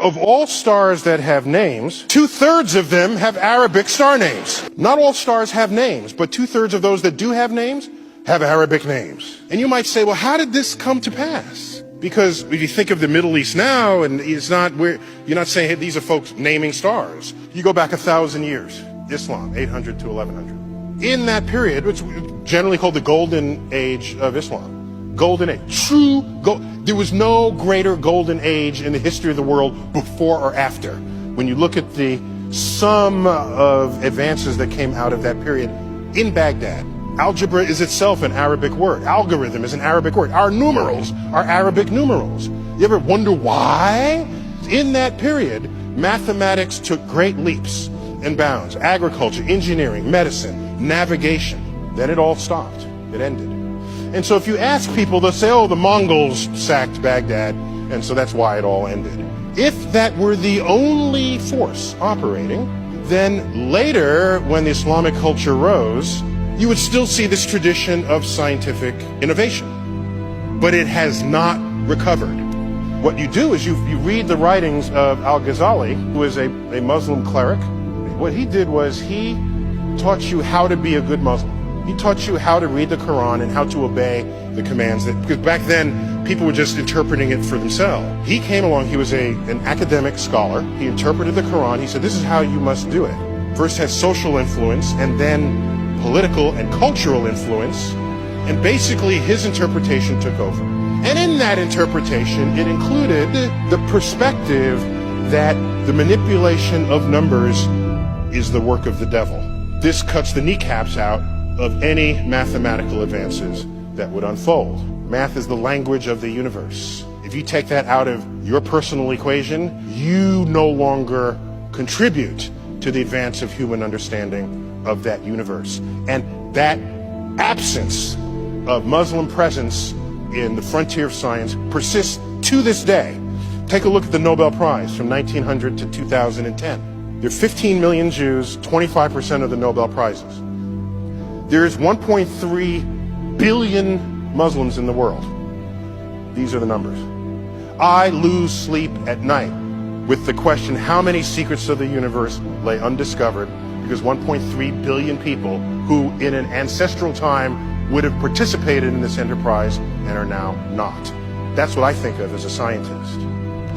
of all stars that have names, 2/3 of them have Arabic star names. Not all stars have names, but 2/3 of those that do have names have Arabic names. And you might say, well, how did this come to pass? Because if you think of the Middle East now, and it's not where you're not saying, hey, these are folks naming stars. You go back 1,000 years, Islam, 800 to 1100. In that period, which is generally called the golden age of Islam, golden age, there was no greater golden age in the history of the world before or after. When you look at the sum of advances that came out of that period in Baghdad, algebra is itself an Arabic word. Algorithm is an Arabic word. Our numerals are Arabic numerals. You ever wonder why? In that period, mathematics took great leaps and bounds. Agriculture, engineering, medicine, navigation. Then it all stopped. It ended. And so if you ask people, they'll say, oh, the Mongols sacked Baghdad, and so that's why it all ended. If that were the only force operating, then later, when the Islamic culture rose, you would still see this tradition of scientific innovation. But it has not recovered. What you do is you read the writings of Al-Ghazali, who is a Muslim cleric. What he did was he taught you how to be a good Muslim. He taught you how to read the Quran and how to obey the commands, because back then people were just interpreting it for themselves. He came along, he was an academic scholar. He interpreted the Quran. He said, this is how you must do it. First has social influence and then political and cultural influence. And basically his interpretation took over. And in that interpretation, it included the perspective that the manipulation of numbers is the work of the devil. This cuts the kneecaps out of any mathematical advances that would unfold. Math is the language of the universe. If you take that out of your personal equation, you no longer contribute to the advance of human understanding of that universe. And that absence of Muslim presence in the frontier of science persists to this day. Take a look at the Nobel Prize from 1900 to 2010. There are 15 million Jews, 25% of the Nobel Prizes. There's 1.3 billion Muslims in the world. These are the numbers. I lose sleep at night with the question, how many secrets of the universe lay undiscovered? Because 1.3 billion people who in an ancestral time would have participated in this enterprise and are now not. That's what I think of as a scientist.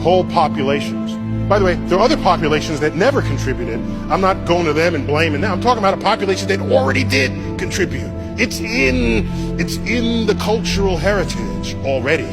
Whole populations. By the way, there are other populations that never contributed. I'm not going to them and blaming them. I'm talking about a population that already did contribute. It's in the cultural heritage already.